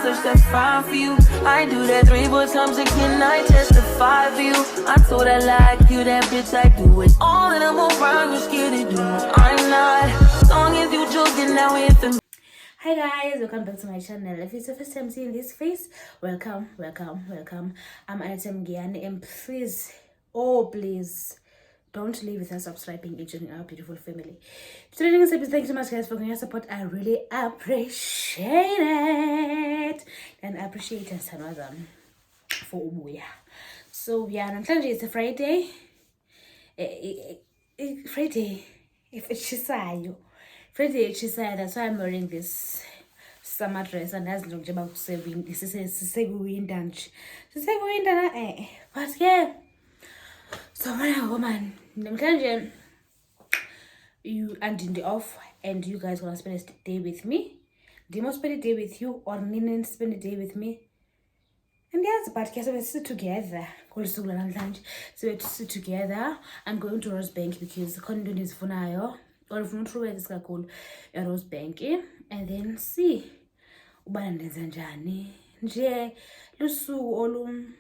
search, that's fine for you. I do that 3-4 times again, I testify for you. I told I like you, that bitch, I do it all, and I'm around, you're scared to do it. I'm not, as long as you joking, now it's the. Hi guys, welcome back to my channel. If it's your first time seeing this face, welcome. I'm Anatem Giani, and please, don't leave without subscribing and joining our beautiful family. Thank you so much guys for your support. I really appreciate it. And I appreciate it for Ubuya. So yeah, namhlanje it's a Friday. Friday, if it's Chisayo. Friday, she said, that's why I'm wearing this summer dress, and that's not about saving. This is a winter. But yeah. So my woman, you and in the off, and you guys gonna spend a day with me. Do you spend a day with you, or Ninen spend a day with me? And yes, but guess we sit together. So we sit together. I'm going to Rosebank because the condo is for now. Or if not true, this called a Rosebank, and then see ubanda njani nje lusu olum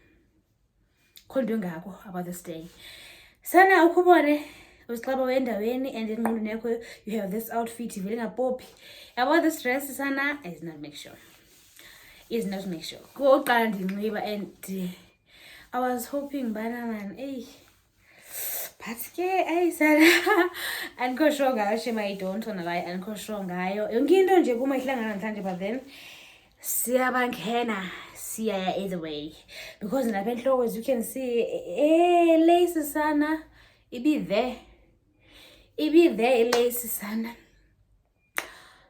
condo ngako about this day. Sana ukubone usixaba wendaweni and enqondweni yakho you have this outfit ivele ngapophi about this dress. Sana is not make sure go qala ndinxiba, and I was hoping bana man but ke sana andikho sure ngayo shema, I don't wanna lie, andikho sure ngayo yonke into nje kuma ihlangana namhlanje, but then siyabangena siyaya either way because lapha enhloko as you can see lace sana ibi there lace sana.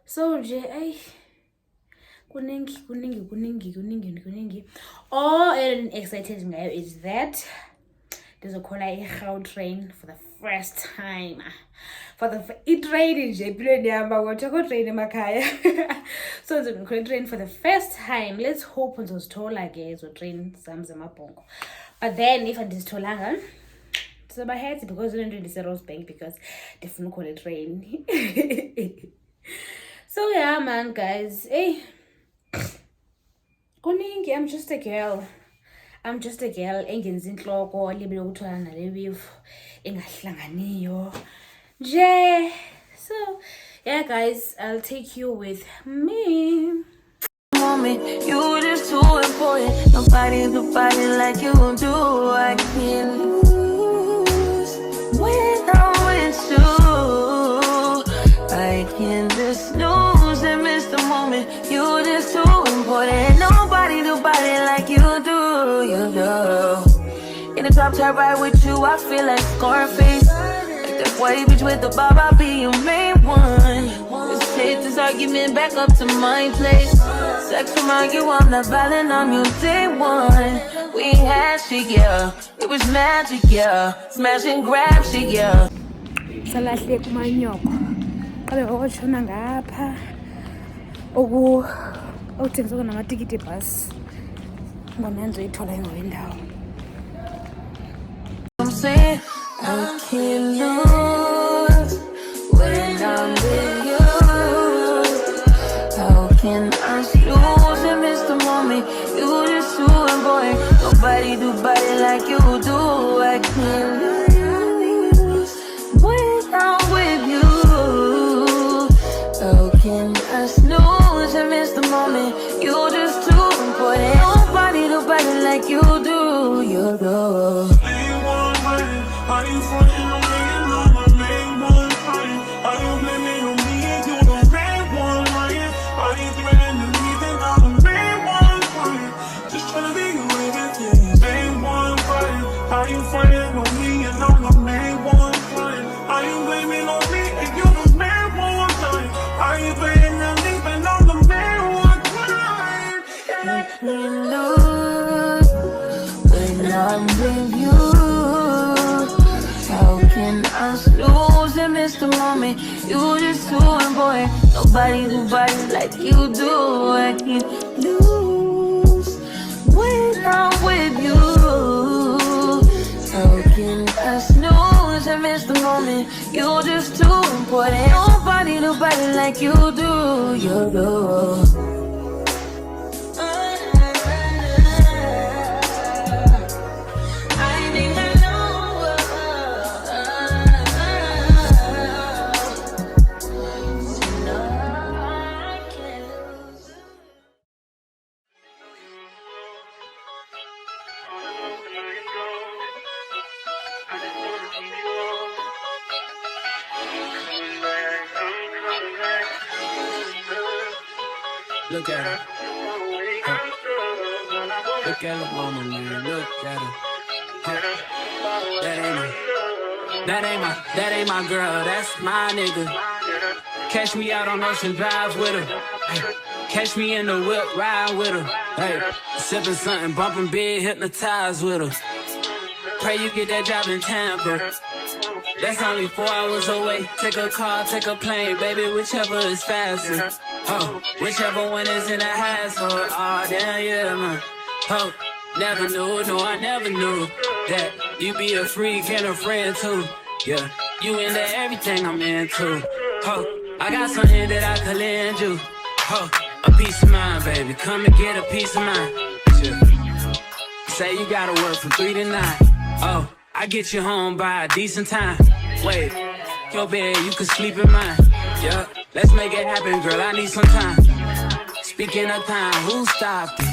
So nje kuningi. All I'm excited ngayo is that there's a call train for the first time. For the train in train so the train for the first time. Let's hope on those taller guys or train some Zamapong. But then if I just tolanga, so my head because we don't do this Rosebank because they don't call it train. So yeah, man, guys. I'm just a girl engenza inhloko libe lokuthwana nale weave engahlanganiyo nje. So yeah guys, I'll take you with me. Moment, you just too important. Nobody do body like you do. I can't lose when I'm with you. I can't just lose and miss the moment. You just too important. Nobody do body like you do. You do. In the top tier ride with you, I feel like Scarface. Like that white bitch with the bob, I'll be your main one. Let's take this argument back up to my place. Sex remind you I'm not violent on you day one. We had shit, yeah. It was magic, yeah. Smash and grab shit, yeah. Salahle kumanyoko. Abe oshona ngapha. Okuthengiswa namatikiti ebhasi. Ngonenzo ithola indawo. I'm saying I can't lose when I'm with you. How can I lose and miss the moment? You just too important. Nobody do body like you do. I can't lose when I'm with you. How can I snooze and miss the moment? You just too important. Nobody do body like you do. You do. Are you frontin' on me and I'm the main one crying? Are you blaming on me and you the main one lying? Are you threatening me then I'm the main one crying? Just tryna be your everything, main one crying. Are you frontin' on me and I'm the main one crying? Are you blaming on me and you the main one crying? Are you threatening me then I'm the main one crying? I can't lose when I'm with you. How can I lose and miss the moment? You just too important. Nobody do body like you do. I can't lose when I'm with you. How can I snooze and miss the moment? You just too important. Nobody do body like you do. You do. Look at her. Look at her mama, man. Look at her. That ain't my girl. That's my nigga. Catch me out on Ocean Drive with her. Hey. Catch me in the whip, ride with her. Hey. Sipping something, bumping big, hypnotized with her. Pray you get that job in Tampa. That's only 4 hours away. Take a car, take a plane, baby, whichever is faster. Oh, whichever one is in the hassle. Oh, damn, yeah, man. Oh, never knew, no, I never knew that you be a freak and a friend too. Yeah, you into everything I'm into. Oh, I got something that I could lend you. Oh, a piece of mind, baby. Come and get a piece of mind. Yeah. Say you gotta work from 3 to 9. Oh, I get you home by a decent time. Wait, your bed, you can sleep in mine. Yeah, let's make it happen, girl. I need some time. Speaking of time, who stopped it?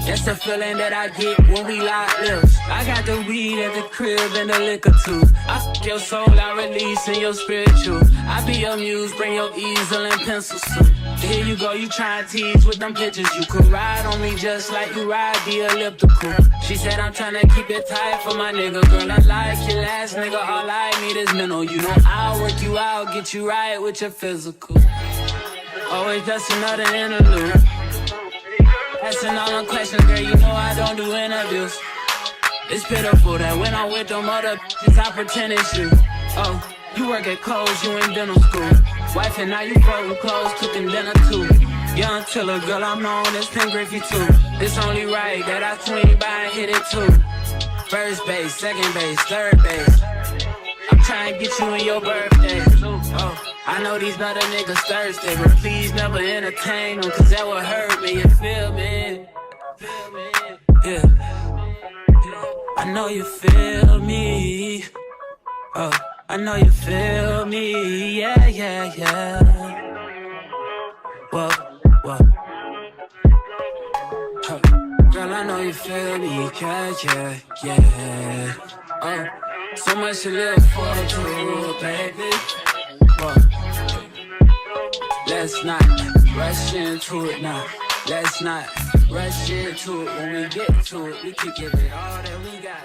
That's the feeling that I get when we lock lips. I got the weed at the crib and the liquor too. I fuck your soul, I release in your spiritual. I be your muse, bring your easel and pencils too. Here you go, you try and tease with them pictures. You could ride on me just like you ride the elliptical. She said I'm tryna keep it tight for my nigga. Girl, I like your last nigga, all I need is mental. You know I'll work you out, get you right with your physical. Always just another interlude. Asking all them questions, girl, you know I don't do interviews. It's pitiful that when I'm with them other bitches, I pretend it's you. Oh, you work at Kohl's, you in dental school. Wife and now you folding clothes, cooking dinner too. Young Tiller, girl, I'm known as Pen Griffey too. It's only right that I swing by and hit it too. First base, second base, third base. I'm trying to get you in your birthday. Oh, I know these other niggas thirsty, but please never entertain them, cause that would hurt me, you feel me? Yeah. I know you feel me. Oh, I know you feel me. Yeah, yeah, yeah. Whoa, whoa. Oh, girl, I know you feel me. Yeah, yeah, yeah. Oh, so much to live for, too, baby. Whoa. Let's not rush into it now. Let's not rush into it. When we get to it, we can give it all that we got.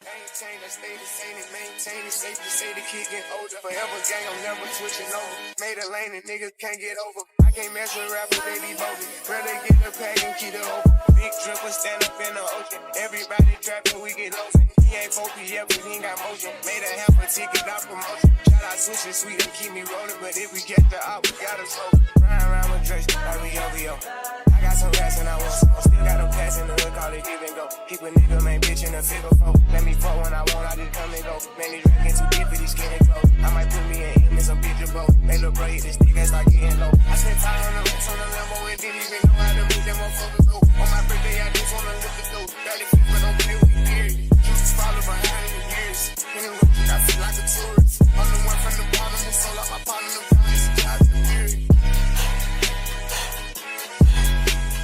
Maintain, I stay the same and maintain it. Safe to say the kid get older. Forever gang, I'm never switching over. Made a lane and niggas can't get over. I can't mess with rappers, they be bogus. Rather get the pack and keep it open. Big dripper stand up in the ocean. Everybody trapping, we get lost. He ain't focused yet, but he ain't got motion. Made a half a ticket, not promotion. Shout out switching sweet and keep me rolling. But if we get the out, we gotta slow. Ride around with Drake, like we OVO. I got some rats and I want some. Still got a pass in the hood, call it give and go. Keep a nigga, man, bitch in a figure four. Let me fuck when I want, I just come and go. Man, these rackets too deep for these skinny clothes. I might put me in him in some picture, bro. They look bro, hit this dick and start getting low. I spent time on the racks on the Lambo and didn't even know how to beat them motherfuckers go. On my birthday, I just wanna look at those. 35, but don't play with me, period. Used to follow behind in the years. In the rookie, I feel like a tourist. I'm the one from the bottom who sold out my partner, the promise. I the period.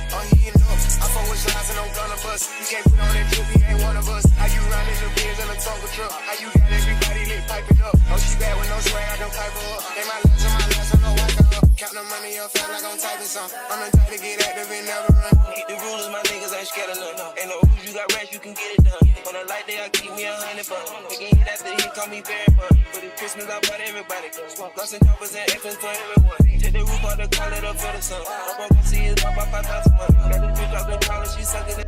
Oh, he enough. I fuck with shots and I'm gonna bust. You can't put on that drip, he ain't one of us. How you riding the Benz in a Tonka truck? How you got everybody lit piping up? Oh, she bad with no swag, I don't pipe her up. They my last, I know I got up. Count the money up fast like I'm typing some. I'm the type to get active and never run. Hit the rulers, my niggas ain't scared of none. Ain't no rules, you got rats, you can get it done. On a light day, I keep me 100 bucks. They can hit after he call me very fun. For the Christmas, I bought everybody. Lost and choppers and F's for everyone. Take the roof out the car, let up for the sun. I'm gonna see his pop out 5,000 money. Got this bitch off the collar, she sucking it.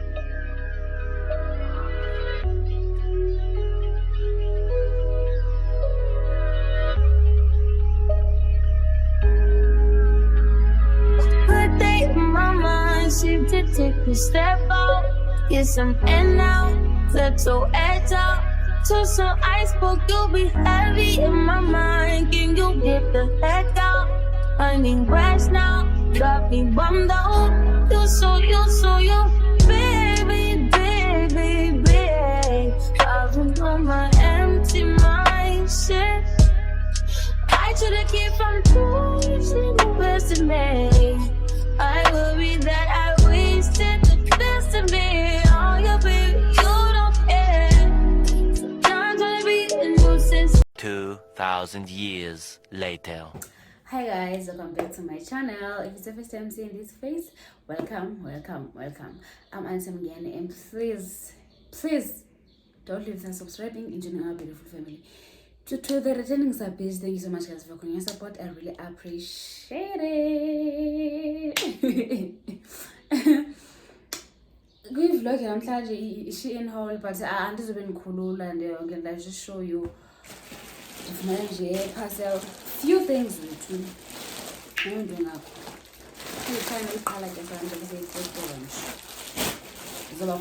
Put day in my mind, seem to take a step out. Get some air now, let your edge out. To some iceberg, you'll be heavy in my mind. Can you get the heck out? I need rest now, got me bummed out. You baby, baby, baby. Driving on my empty mind, shit. I should've kept from losing the best of me. I worry that I wasted the best of me. Oh, yeah, baby, you don't care. So now 2,000 years later. Hi guys, welcome back to my channel. If it's the first time seeing this face, welcome. I'm Ansem again, and please don't leave without subscribing and joining our beautiful family. To the returning subbies, thank you so much guys for your support. I really appreciate it. Kwi-vlog namhlanje i-Shein haul, but andizobe ndikhulula nda just show you ndifumane nje parcel few things bethu ayonto engakho ndithanda uyiqala ke sanje kuseyifotela nje zoba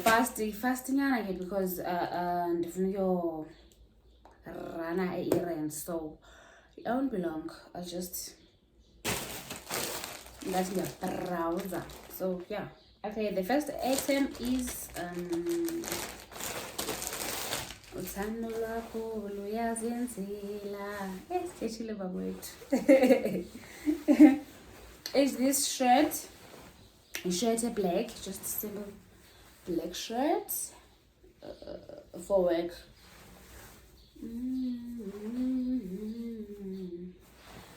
fast nyana ke because ndifuna rana errands, so I won't be long. I'll just let me browse. So yeah, okay, the first item is uthando lwakho luyazenzela esithethile bakwethu. Is this shirt black, just simple black shirt for work.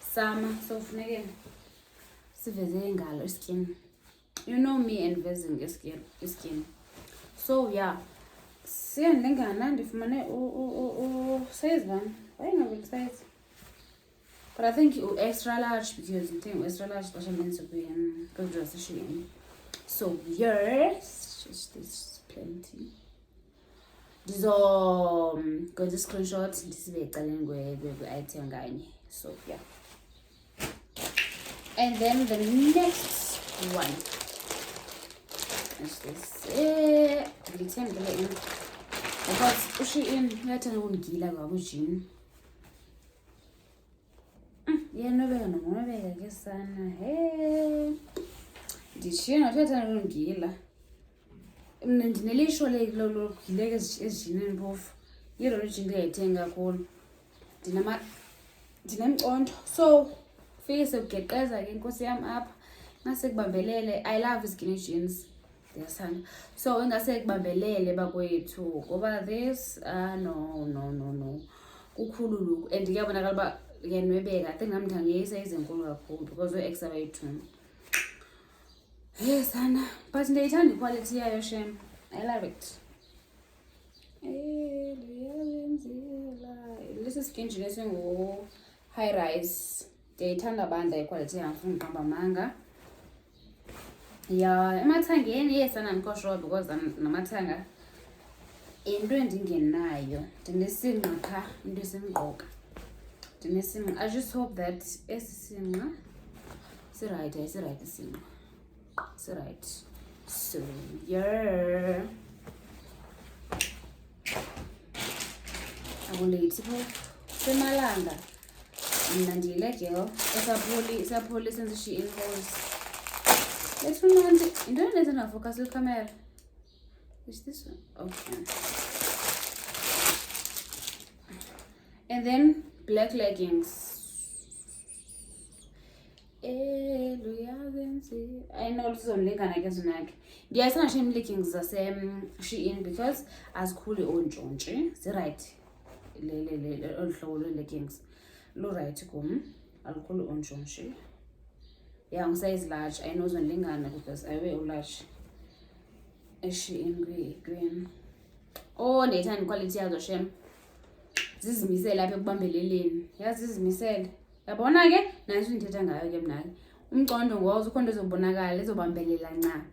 Summer, so funeke siveze ingalo skin. You know me and vezing skin. So yeah, siyandengana ndifumane size one. Why not size? But I think extra large because I think extra large but I'm meant to be go dress the Shein. So yes, just this plenty. Go to screenshot item nganye. So yeah. And then the next one is this. Because Shein uyathanda ukungila kwakujini. Nobeka ke sana. Hey. Ndishina uyathanda ukungila. Mna ndinelisho lo gileke ezijinini phofu yilo njinto eyithenga kakhulu ndinemconto so fike sekugeqeza ke inkosi yami apha ngase kubambelele. I love skinny jeans ndiyasithanda, so ingase kubambelele bakwethu ngoba this no kukhulu lokhu and kuyabonakala uba yanwebeka. I think nami ndangiyisa izinkulu kakhulu because we-ex abayithuni. Yes, Anna, but ndiyayithanda iquality yayo shem. I love it. This is skin jeans engu high rise. Ndiyayithanda banda iquality yayo, ngifuna uqamba manga. Yeah, emathangeni yes Anna ngikho sure because namathanga into endingenayo. Ndinesinqa qha into esemqoka. Ndinesinqa. I just hope that esisinqa siright isinqa. So right, so yeah, akulethi pho semalanga mina ndiyile girl esapholi senze Shein hauls. Let's remember into lezi na focus with camera. Is this one? Okay. And then black leggings. I know this is only gonna get snag. Yes, I'm shame leggings the same Shein because as cool on jonchi. The right. Leggings. Low right come. I'll call on jonchi. Yeah, size large. I know it's only gonna because I wear large. Shein green. Oh, they turn quality as a shame. This is misel lapha ekubambeleleni. Yazi this is misel. Yabona ke nayo ndithetha ngayo ke mna. Umcondo ngozo ukhona ezobonakala ezobambelela nca.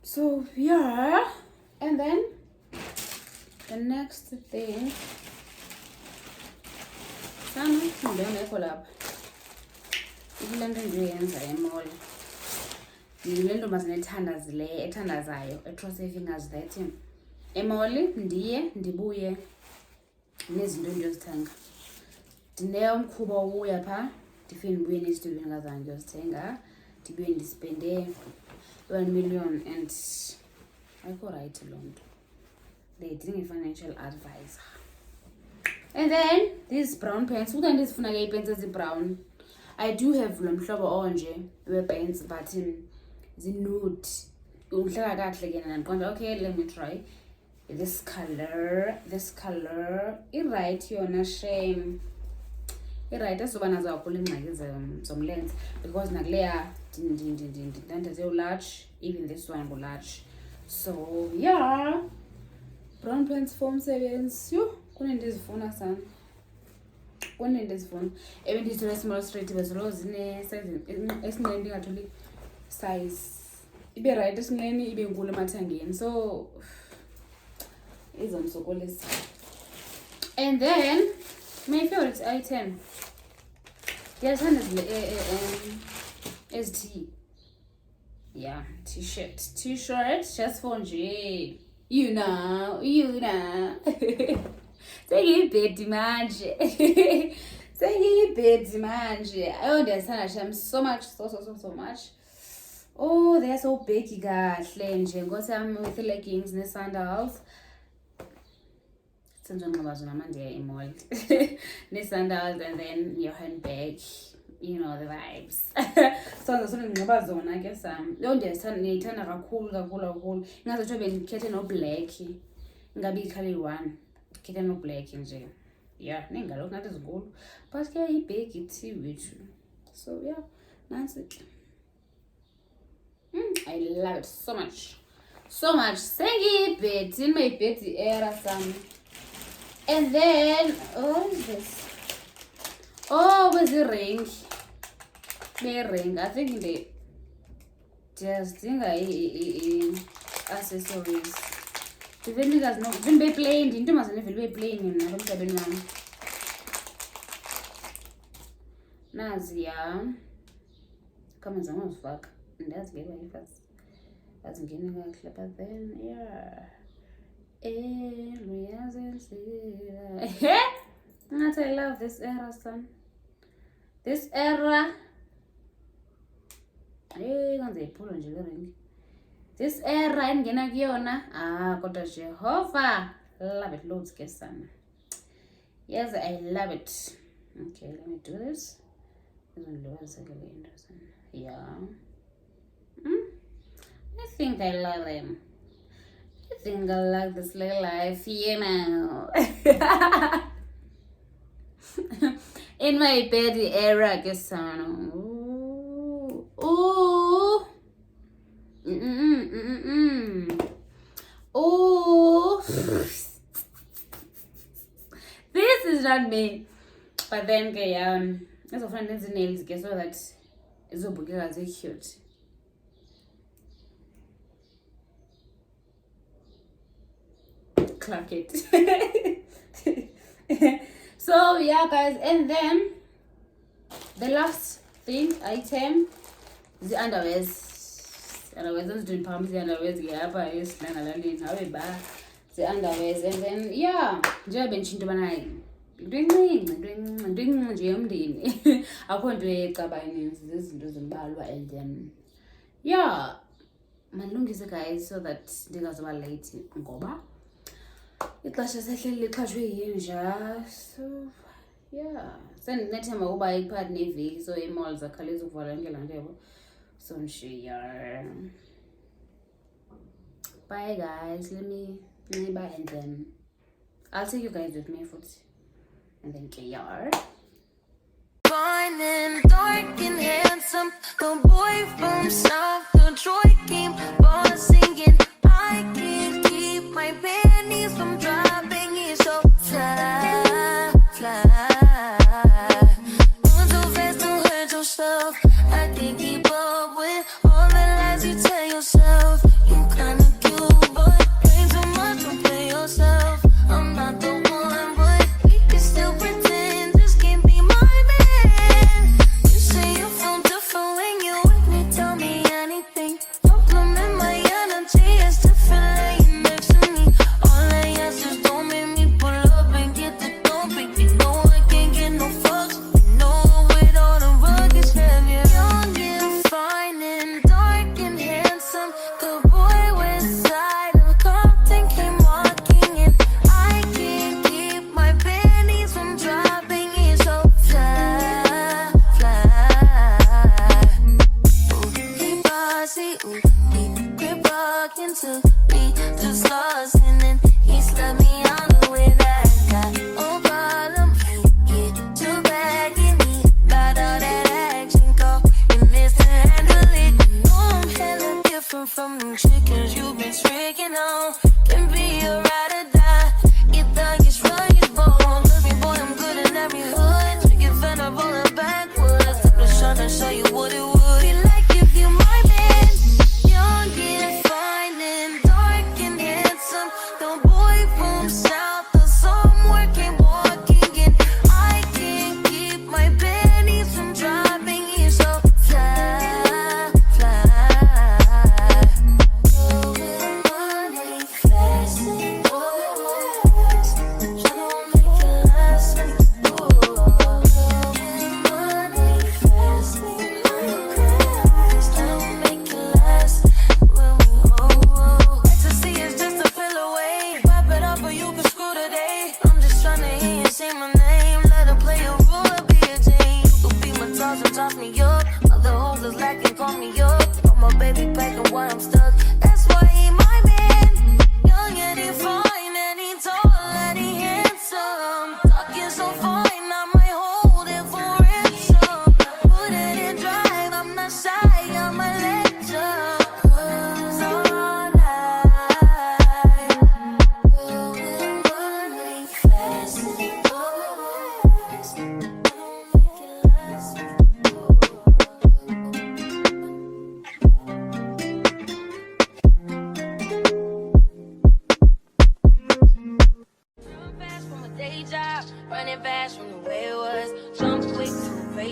So yeah, and then the next thing sana ndiyona ekho lapha ikulento ndiyenza emall. Ndilento mazinethandazileyo ethandazayo etrust as that emall ndibuye nezinto endiyozithenga. Ndineumkhuba wokuya phaa ndifike ndibuye nesitubeni ngazange ndiyozithenga ndibuye ndispende 1 million and ayikho right loo nto. Ndiyidinga i-financial advisor. And then these brown pants. Uka ndizifuna ke ipants ezibrown. I do have lo mhlobo onje we-pants but zinude. Ungihlala kakuhle ke nana ndiqonda okay let me try. this color i-right yona shame i-right azoba nazo kakhulu iingxaki zomlenze because nakuleya ndandeze ularge, even this one ngularge. So yeah, brown pants form 7 yho kunento ezifuna sana, kunento ezifuna ebendizithole small straight bezolo zine-size esinqeni ndingatholi size ibe right esinqeni ibe nkulu emathangeni, so izondisokolisa. And then my favorite item, ndiyathanda ezi yeah, t-shirt just for nje, you know sengiyibhedi manje ayo ndiyazithanda sham so much, so much. Oh, they're so baggy kahle nje ngosam with leggings ne-sandals. Senjonxiba zona mandiya emall ne-sandals and then your handbag, you know the vibes. So ndinxiba zona ke sam. Leyo ndiyayithanda kakhulu. Ingazethiwe bendikhethe no-black, ingabi ikhali one, ndikhethe no-black nje. Yeah, neengalo ngathi zinkulu but ke ibhegi ithi wethu. So yeah, nansi. I love it so much. Sengiyibhedi in my bed era sam. And then what is this? Oh, where's the ring? I think they just think accessories. Even guys know, even be plain. Into must never be plain. Na don't tell me. Nazia, come as long as fuck. And that's good way first. That's getting a clip, but then yeah. I love this era, son. This era. This era ingena kuyona. Kodwa Jehovah. Love it loads ke sana. Yes, I love it. Okay, let me do this. Yeah. I think I love them. I think I like this little life, you know. In my baby era, I guess. Ooh. Ooh. This is not me. But then, as a friend, there's nails, guess so that it's so cute. Clack it. So yeah guys, and then the last item is the underwears. Those doing pumps, the underwears, the underwears, and then yeah, njengoba ntshinto banayo doing nje umndeni akho nto ecabani izinto zimbalwa, and then yeah malungise guys so that ndingazoba late ngoba ixesha sehleli liqhashwe yinja. So yeah, sendinethemba ukuba iphakathi neveki, so i-mall zakhawuleza ukuvala yonke laa nto yabo. So nshiya. Bye guys, let me bye, and then I'll take you guys with me futhi, and then KR. Fine and dark and handsome, the boy from South Detroit came singing. I can't keep my panties from dropping. He's so fly. Moving so fast to hurt yourself. I can't keep up with all the lies you tell yourself. You kinda cute, but ain't too much to play yourself. I'm not the one, but we can still pretend this can't be my man.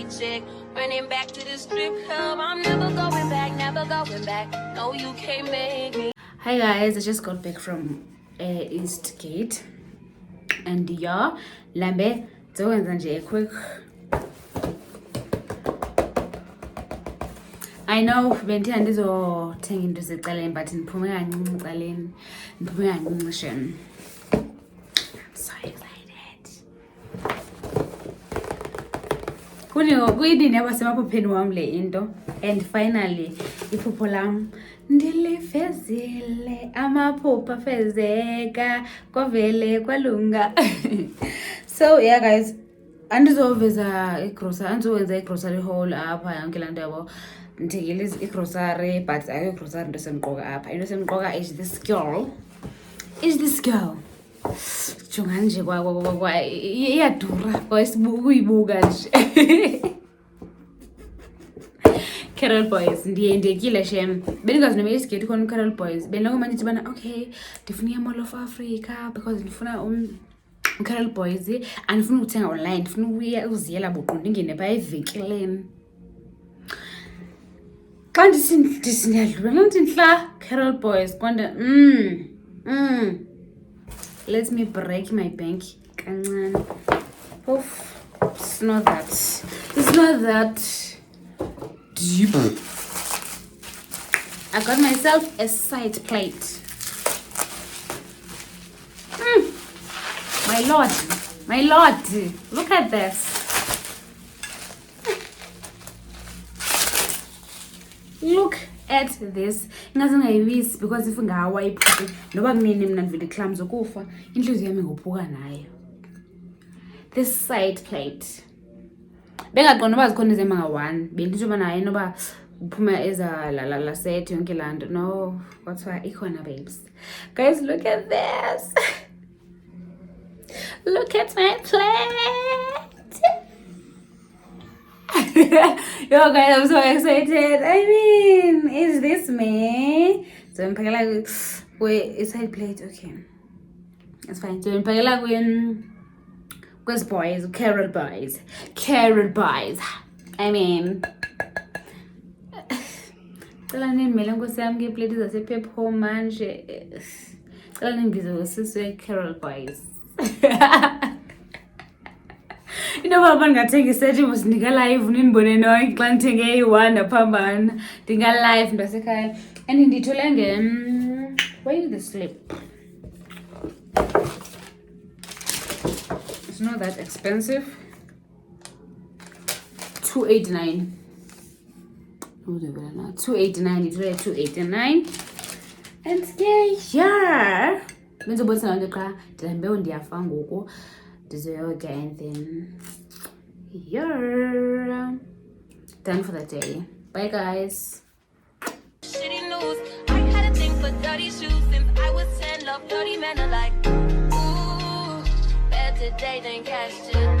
check. Running back to the strip club. I'm never going back, never going back. No, you can't make me. Hi guys, I just got back from Eastgate. And yeah, lambe, zowenza nje quick. I know bendithanda ndizothenga into ezicaleni but ndiphume kancinci ecaleni. Ndiphume kancinci shem. I'm so excited. Kuyini yabasemaphupheni wam le into, and finally iphupho lam ndilifezile, amaphupho afezeka, kwavele kwalunga. So yeah guys, andizowenza igrocery haul apha yonke laa nto yabo. Ndithengile igrocery but ayo grocery into esemqoka apha. Into esemqoka is this girl. Jonga nje kwa iyadura ukuyibuka nje. Carol Boys ndiyendekile shem. Bendingazi noma Eastgate khona Carol Boys. Bendingakumane ndithi bana okay, ndifuna iMall of Africa because ndifuna Carol Boys, andifuna ukuthenga online, ndifuna uziyela buqu ndingene phaa evenkileni. Xa ndiyadlula ndithi ntla Carol Boys konde let me break my bank kancane. Oof, it's not that deep. I got myself a side plate. My lord, look at this. Look at this. Ingazingayibisi because if ngawa iphuphe noba kunini mina ndivile clumps ukufa, inhliziyo yami ngophuka nayo. This side plate. Bengaqonda noba zikhona ezema nga-1. Bendithi bana hayi noba uphuma eza la set yonke laa nto. No, what's ikhona babes. Guys, look at this. Look at my plate. Yo guys, I'm so excited. I mean, is this me? So I'm like, wait, it's side plate. Okay, that's fine. So I'm like where's boys? Carol Boys. I mean, cela nimele nkosi ngeplate zasePep Home manje. Cela nimbizo siswe Carol Boys. Into baba ngathenga isethi musindika live ninibone nonke xa ndithenge eyi-1 aphambana ndinga live ndasekhaya and ndithole where is the slip? It's not that expensive. 289. What do we now? 289. Ndithole 289 and yeah. Benzobonisa loo nto xa ndihambe ndiyafa ngoku ndizoyoga and then yeah, done for the day. Bye guys. Shitty news. I had a thing for dirty shoes since I was 10. Love dirty men alike. Ooh, better today than cash today.